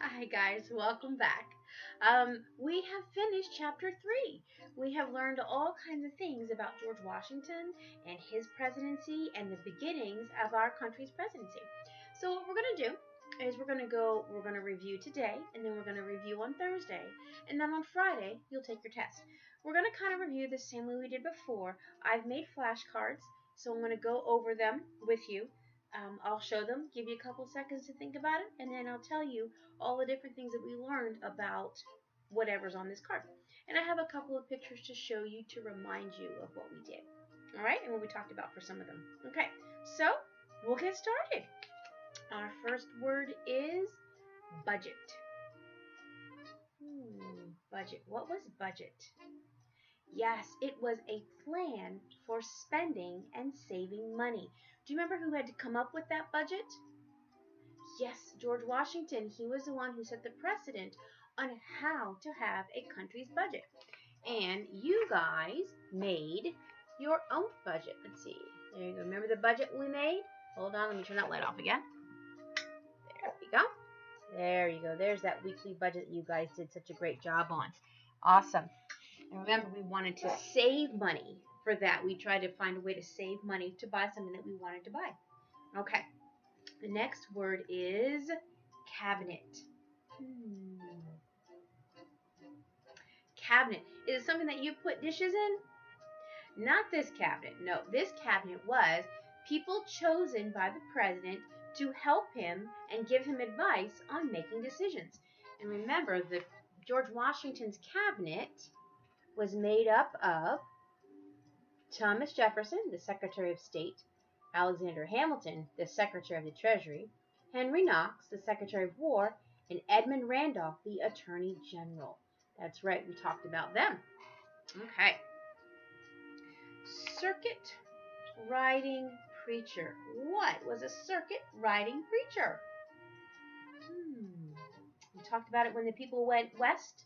Hi guys, welcome back. We have finished chapter 3. We have learned all kinds of things about George Washington and his presidency and the beginnings of our country's presidency. So what we're going to do is we're going to review today, and then we're going to review on Thursday, and then on Friday you'll take your test. We're going to kind of review the same way we did before. I've made flashcards, so I'm going to go over them with you. I'll show them, give you a couple seconds to think about it, and then I'll tell you all the different things that we learned about whatever's on this card. And I have a couple of pictures to show you to remind you of what we did. All right, and what we talked about for some of them. Okay, so we'll get started. Our first word is budget. Budget. What was budget? Yes, it was a plan for spending and saving money. Do you remember who had to come up with that budget? Yes, George Washington. He was the one who set the precedent on how to have a country's budget. And you guys made your own budget. Let's see. There you go. Remember the budget we made? Hold on. Let me turn that light off again. There we go. There you go. There's that weekly budget that you guys did such a great job on. Awesome. And remember, we wanted to save money. For that, we tried to find a way to save money to buy something that we wanted to buy. Okay. The next word is cabinet. Cabinet. Is it something that you put dishes in? Not this cabinet. No, this cabinet was people chosen by the president to help him and give him advice on making decisions. And remember, the George Washington's cabinet was made up of Thomas Jefferson, the Secretary of State, Alexander Hamilton, the Secretary of the Treasury, Henry Knox, the Secretary of War, and Edmund Randolph, the Attorney General. That's right, we talked about them. Okay. Circuit riding preacher. What was a circuit riding preacher? We talked about it when the people went west.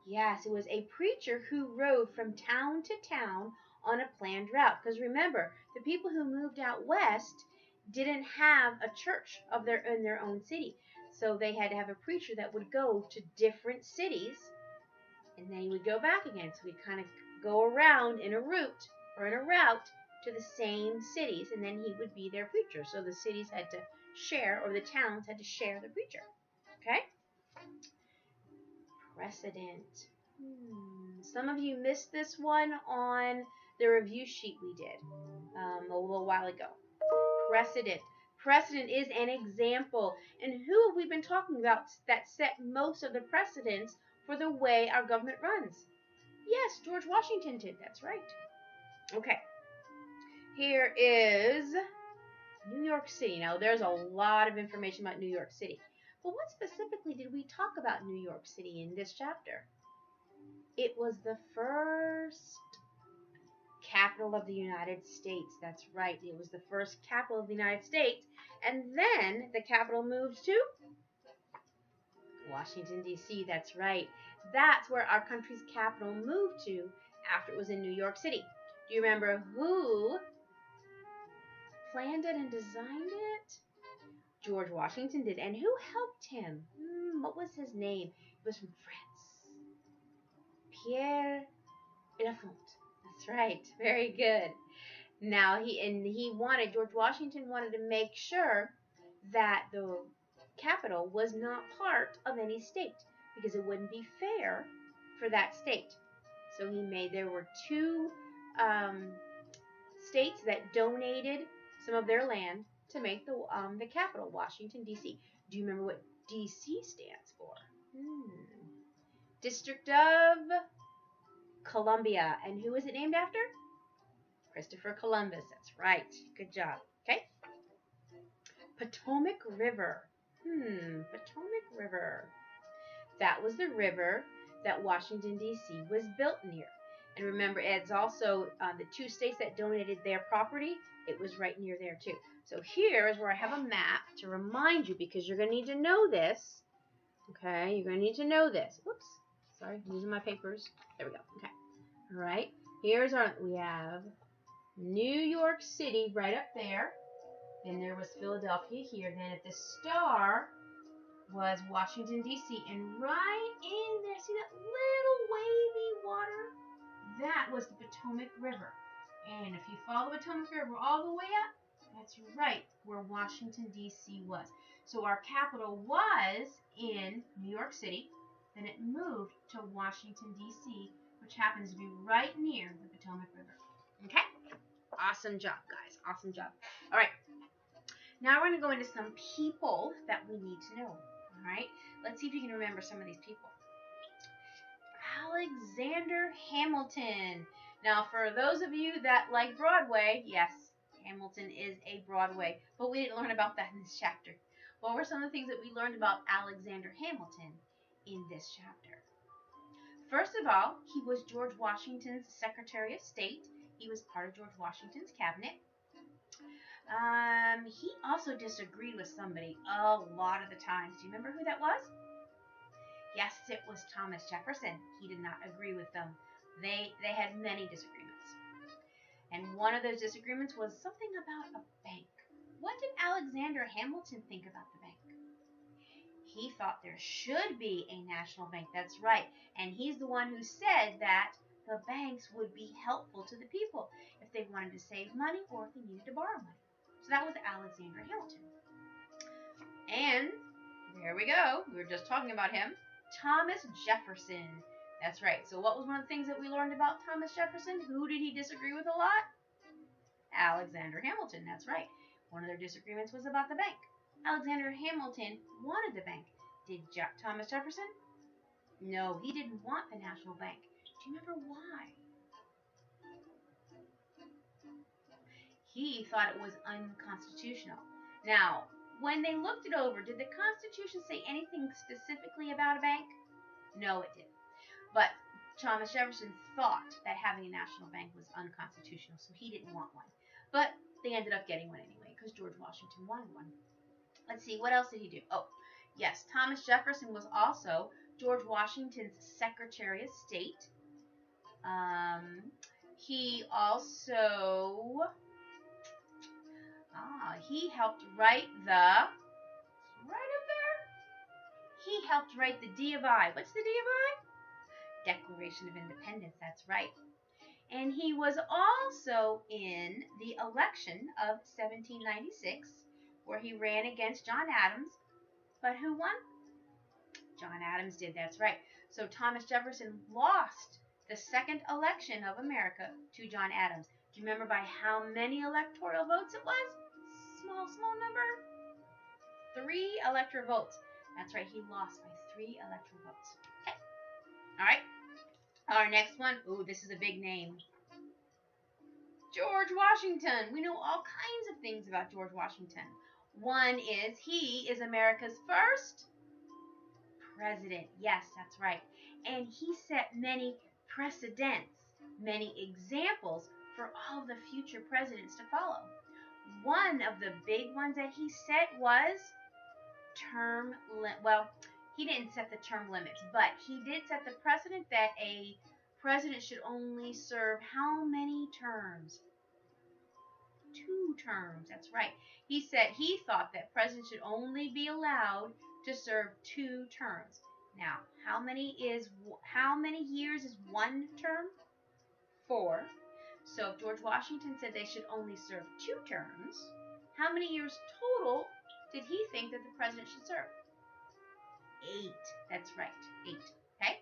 Yes, it was a preacher who rode from town to town on a planned route. Because remember, the people who moved out west didn't have a church in their own city. So they had to have a preacher that would go to different cities, and then he would go back again. So we'd kind of go around in a route to the same cities, and then he would be their preacher. So the cities had to share, or the towns had to share the preacher. Okay? Precedent. Some of you missed this one on the review sheet we did a little while ago. Precedent. Precedent is an example. And who have we been talking about that set most of the precedents for the way our government runs? Yes, George Washington did. That's right. Okay. Here is New York City. Now, there's a lot of information about New York City. But what specifically did we talk about New York City in this chapter? It was the first capital of the United States. That's right. It was the first capital of the United States. And then the capital moved to Washington, D.C. That's right. That's where our country's capital moved to after it was in New York City. Do you remember who planned it and designed it? George Washington did. And who helped him? What was his name? It was from France. Pierre L'Enfant. That's right. Very good. Now, George Washington wanted to make sure that the capital was not part of any state, because it wouldn't be fair for that state. So there were two states that donated some of their land to make the capital, Washington, D.C. Do you remember what D.C. stands for? District of Columbia. And who is it named after? Christopher Columbus. That's right. Good job. Okay. Potomac River. Potomac River. That was the river that Washington, D.C. was built near. And remember, it's also the two states that donated their property. It was right near there, too. So here is where I have a map to remind you, because you're going to need to know this. Okay, you're going to need to know this. Whoops. Sorry, I'm losing my papers. There we go. Okay. All right. We have New York City right up there. Then there was Philadelphia here. Then at the star was Washington, D.C. And right in there, see that little wavy water? That was the Potomac River. And if you follow the Potomac River all the way up, that's right where Washington, D.C. was. So our capital was in New York City. Then it moved to Washington, D.C., which happens to be right near the Potomac River. Okay? Awesome job, guys. Awesome job. All right. Now we're going to go into some people that we need to know. All right? Let's see if you can remember some of these people. Alexander Hamilton. Now, for those of you that like Broadway, yes, Hamilton is a Broadway, but we didn't learn about that in this chapter. What were some of the things that we learned about Alexander Hamilton in this chapter? First of all, he was George Washington's Secretary of State. He was part of George Washington's cabinet. He also disagreed with somebody a lot of the times. Do you remember who that was? Yes, it was Thomas Jefferson. He did not agree with them. They had many disagreements. And one of those disagreements was something about a bank. What did Alexander Hamilton think about the bank? He thought there should be a national bank. That's right. And he's the one who said that the banks would be helpful to the people if they wanted to save money or if they needed to borrow money. So that was Alexander Hamilton. And there we go. We were just talking about him. Thomas Jefferson. That's right. So what was one of the things that we learned about Thomas Jefferson? Who did he disagree with a lot? Alexander Hamilton. That's right. One of their disagreements was about the bank. Alexander Hamilton wanted the bank. Did Thomas Jefferson? No, he didn't want the national bank. Do you remember why? He thought it was unconstitutional. Now, when they looked it over, did the Constitution say anything specifically about a bank? No, it didn't. But Thomas Jefferson thought that having a national bank was unconstitutional, so he didn't want one. But they ended up getting one anyway, because George Washington wanted one. Let's see, what else did he do? Oh, yes, Thomas Jefferson was also George Washington's Secretary of State. He also... he helped write the... Right up there? He helped write the D of I. What's the D of I? Declaration of Independence, that's right. And he was also in the election of 1796, where he ran against John Adams. But who won? John Adams did, that's right. So Thomas Jefferson lost the second election of America to John Adams. Do you remember by how many electoral votes it was? Small number. 3 electoral votes. That's right, he lost by 3 electoral votes. Okay. All right. Our next one. Ooh, this is a big name. George Washington. We know all kinds of things about George Washington. One is he is America's first president. Yes, that's right. And he set many precedents, many examples for all the future presidents to follow. One of the big ones that he set was he didn't set the term limits, but he did set the precedent that a president should only serve how many terms? 2 terms. That's right. He thought that presidents should only be allowed to serve 2 terms. Now, how many years is 1 term? 4. So if George Washington said they should only serve 2 terms, how many years total did he think that the president should serve? 8. That's right. 8. Okay?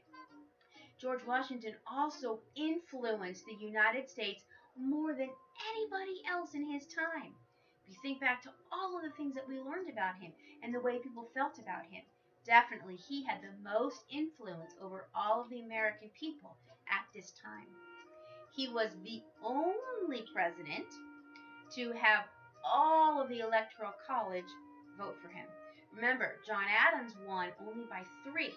George Washington also influenced the United States more than anybody else in his time. If you think back to all of the things that we learned about him and the way people felt about him, definitely he had the most influence over all of the American people at this time. He was the only president to have all of the Electoral College vote for him. Remember, John Adams won only by 3.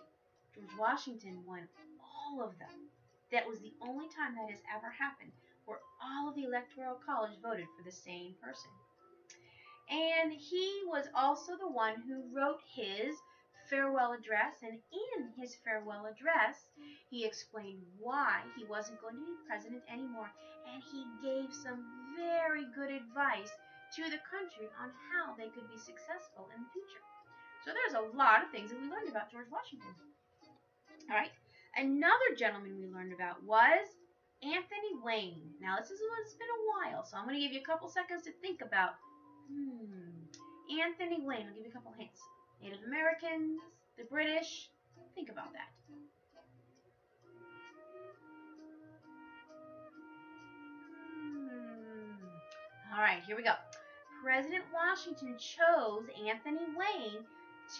George Washington won all of them. That was the only time that has ever happened where all of the Electoral College voted for the same person. And he was also the one who wrote his farewell address, and in his farewell address, he explained why he wasn't going to be president anymore, and he gave some very good advice to the country on how they could be successful in the future. So there's a lot of things that we learned about George Washington. All right. Another gentleman we learned about was Anthony Wayne. Now, this is it's been a while, so I'm going to give you a couple seconds to think about, Anthony Wayne. I'll give you a couple hints. Native Americans, the British. Think about that. All right, here we go. President Washington chose Anthony Wayne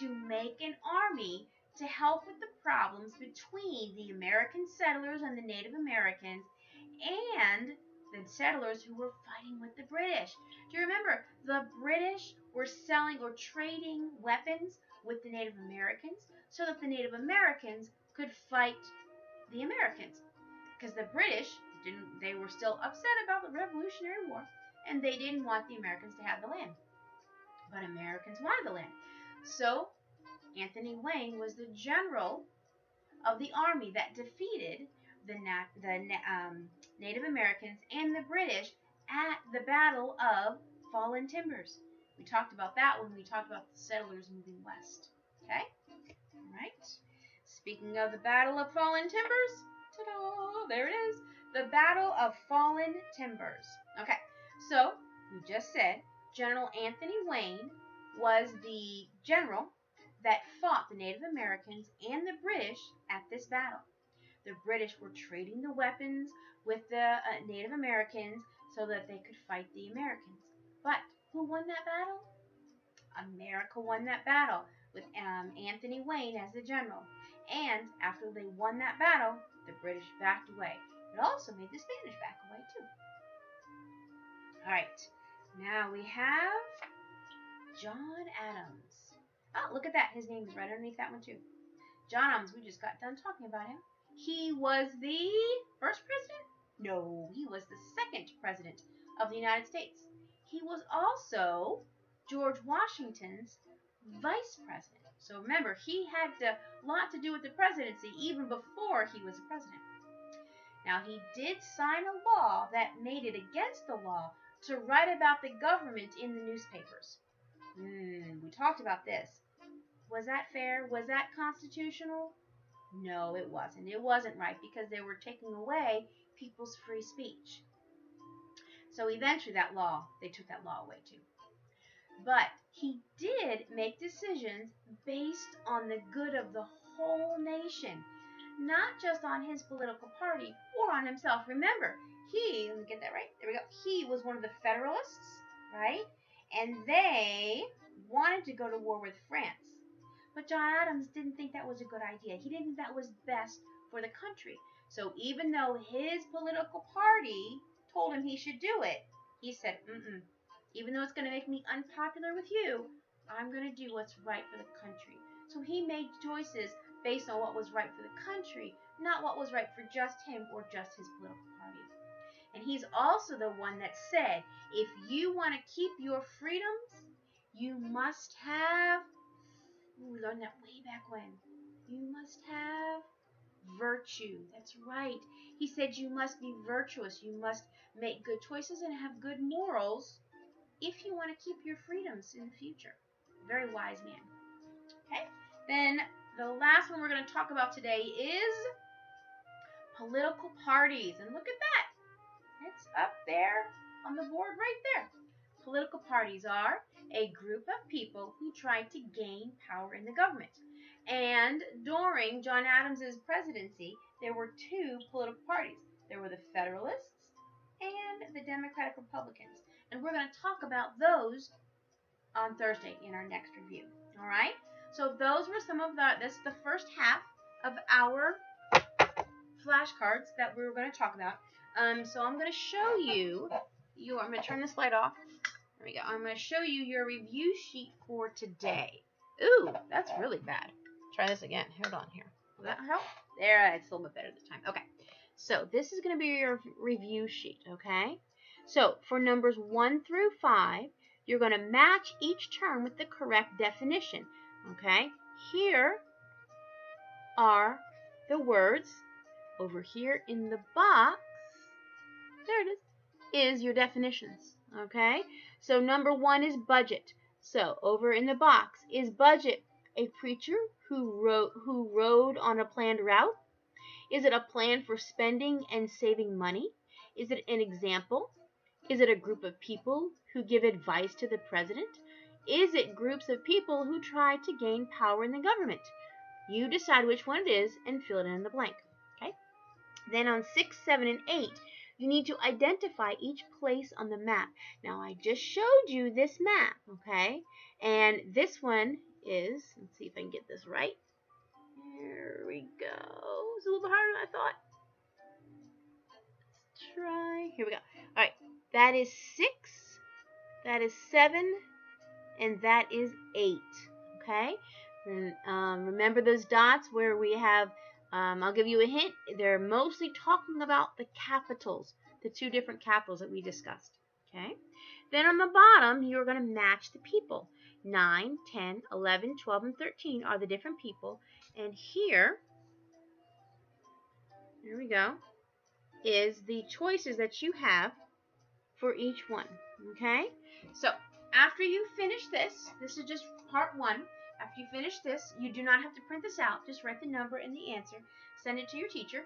to make an army to help with the problems between the American settlers and the Native Americans and the settlers who were fighting with the British. Do you remember the British were selling or trading weapons with the Native Americans so that the Native Americans could fight the Americans? Because the British they were still upset about the Revolutionary War, and they didn't want the Americans to have the land. But Americans wanted the land. So Anthony Wayne was the general of the army that defeated the Native Americans and the British at the Battle of Fallen Timbers. We talked about that when we talked about the settlers moving west. Okay? All right. Speaking of the Battle of Fallen Timbers, ta-da, there it is. The Battle of Fallen Timbers. Okay, so we just said General Anthony Wayne was the general that fought the Native Americans and the British at this battle. The British were trading the weapons with the Native Americans so that they could fight the Americans. But who won that battle? America won that battle with Anthony Wayne as the general. And after they won that battle, the British backed away. It also made the Spanish back away too. All right, now we have John Adams. Oh, look at that. His name is right underneath that one too. John Adams, we just got done talking about him. He was the first president? No, he was the second president of the United States. He was also George Washington's vice president. So remember, he had a lot to do with the presidency even before he was a president. Now, he did sign a law that made it against the law to write about the government in the newspapers. We talked about this. Was that fair? Was that constitutional? No, it wasn't. It wasn't right because they were taking away people's free speech. So eventually they took that law away too. But he did make decisions based on the good of the whole nation, not just on his political party or on himself. Remember, let me get that right. There we go. He was one of the Federalists, right? And they wanted to go to war with France. But John Adams didn't think that was a good idea. He didn't think that was best for the country. So even though his political party told him he should do it, he said, even though it's going to make me unpopular with you, I'm going to do what's right for the country. So he made choices based on what was right for the country, not what was right for just him or just his political party. And he's also the one that said, if you want to keep your freedoms, you must have, we learned that way back when, you must have virtue. That's right. He said you must be virtuous. You must make good choices and have good morals if you want to keep your freedoms in the future. Very wise man. Okay, then the last one we're going to talk about today is political parties. And look at that. It's up there on the board right there. Political parties are a group of people who try to gain power in the government. And during John Adams' presidency, there were two political parties. There were the Federalists and the Democratic Republicans. And we're going to talk about those on Thursday in our next review. All right? So those were some of that's the first half of our flashcards that we were going to talk about. So I'm going to show you, I'm going to turn this light off. There we go. I'm going to show you your review sheet for today. Ooh, that's really bad. Try this again. Hold on here. Will that help? There, it's a little bit better this time. Okay. So this is going to be your review sheet, okay? So for numbers 1 through 5, you're going to match each term with the correct definition, okay? Here are the words. Over here in the box, there it is your definitions, okay? So number 1 is budget. So over in the box, is budget a preacher who rode on a planned route? Is it a plan for spending and saving money? Is it an example? Is it a group of people who give advice to the president? Is it groups of people who try to gain power in the government? You decide which one it is and fill it in the blank. Okay? Then on 6, 7, and 8, you need to identify each place on the map. Now, I just showed you this map, okay? And this one is, let's see if I can get this right. There we go. It's a little bit harder than I thought. Let's try. Here we go. All right. That is 6. That is 7. And that is 8. Okay? And, remember those dots where we have, I'll give you a hint. They're mostly talking about the capitals, the 2 different capitals that we discussed. Okay? Then on the bottom, you're going to match the people. 9, 10, 11, 12, and 13 are the different people. And here we go, is the choices that you have for each one. Okay? So, after you finish this is just part 1. After you finish this, you do not have to print this out. Just write the number and the answer. Send it to your teacher.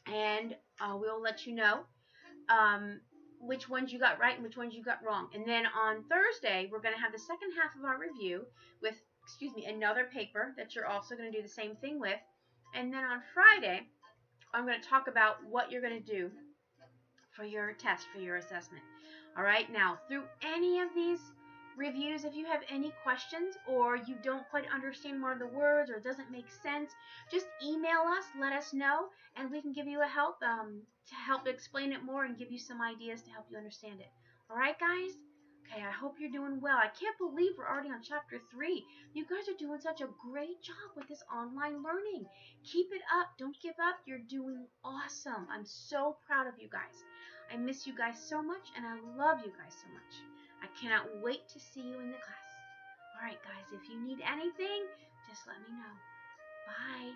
And we'll let you know which ones you got right and which ones you got wrong. And then on Thursday, we're going to have the second half of our review with, another paper that you're also going to do the same thing with. And then on Friday, I'm going to talk about what you're going to do for your test, for your assessment. All right, now through any of these reviews, if you have any questions or you don't quite understand one of the words or it doesn't make sense, just email us, let us know, and we can give you a help to help explain it more and give you some ideas to help you understand it. All right, guys? Okay, I hope you're doing well. I can't believe we're already on chapter 3. You guys are doing such a great job with this online learning. Keep it up. Don't give up. You're doing awesome. I'm so proud of you guys. I miss you guys so much, and I love you guys so much. I cannot wait to see you in the class. All right, guys, if you need anything, just let me know. Bye.